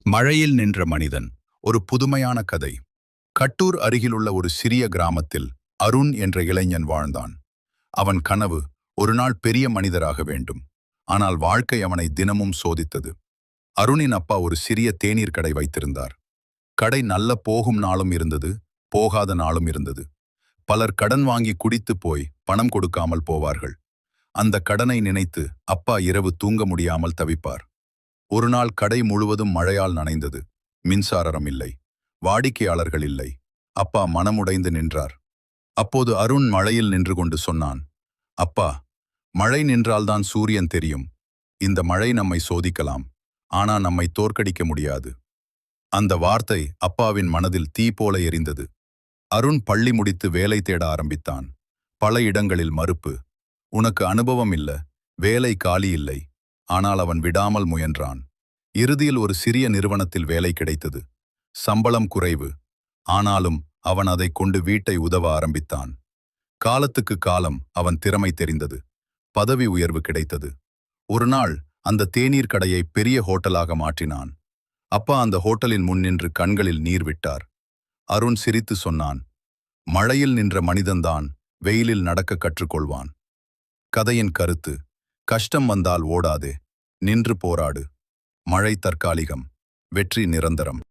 மழையில் நின்ற மனிதன் ஒரு புதுமையான கதை. கட்டூர் அருகிலுள்ள ஒரு சிறிய கிராமத்தில் அருண் என்ற இளைஞன் வாழ்ந்தான். அவன் கனவு ஒரு நாள் பெரிய மனிதராக வேண்டும். ஆனால் வாழ்க்கை அவனை தினமும் சோதித்தது. அருணின் அப்பா ஒரு சிறிய தேநீர் கடை வைத்திருந்தார். கடை நல்ல போகும் நாளும் இருந்தது, போகாத நாளும் இருந்தது. பலர் கடன் வாங்கி குடித்து போய் பணம் கொடுக்காமல் போவார்கள். அந்த கடனை நினைத்து அப்பா இரவு தூங்க முடியாமல் தவிப்பார். ஒரு நாள் கடை முழுவதும் மழையால் நனைந்தது. மின்சாரம் இல்லை, வாடிக்கையாளர்கள் இல்லை. அப்பா மனமுடைந்து நின்றார். அப்போது அருண் மழையில் நின்று கொண்டு சொன்னான், அப்பா, மழை நின்றால்தான் சூரியன் தெரியும். இந்த மழை நம்மை சோதிக்கலாம், ஆனா நம்மை தோற்கடிக்க முடியாது. அந்த வார்த்தை அப்பாவின் மனதில் தீ போல எரிந்தது. அருண் பள்ளி முடித்து வேலை தேட ஆரம்பித்தான். பல இடங்களில் மறுப்பு. உனக்கு அனுபவம் இல்ல, வேலை காலி இல்லை. ஆனால் அவன் விடாமல் முயன்றான். இறுதியில் ஒரு சிறிய நிறுவனத்தில் வேலை கிடைத்தது. சம்பளம் குறைவு. ஆனாலும் அவன் அதை கொண்டு வீட்டை உதவ ஆரம்பித்தான். காலத்துக்கு காலம் அவன் திறமை தெரிந்தது. பதவி உயர்வு கிடைத்தது. ஒரு நாள் அந்த தேநீர் கடையை பெரிய ஹோட்டலாக மாற்றினான். அப்பா அந்த ஹோட்டலின் முன் நின்று கண்களில் நீர் விட்டார். அருண் சிரித்து சொன்னான், மழையில் நின்ற மனிதன்தான் வெயிலில் நடக்க கற்றுக்கொள்வான். கதையின் கருத்து: கஷ்டம் வந்தால் ஓடாதே, நின்று போராடு. மழை தற்காலிகம், வெற்றி நிரந்தரம்.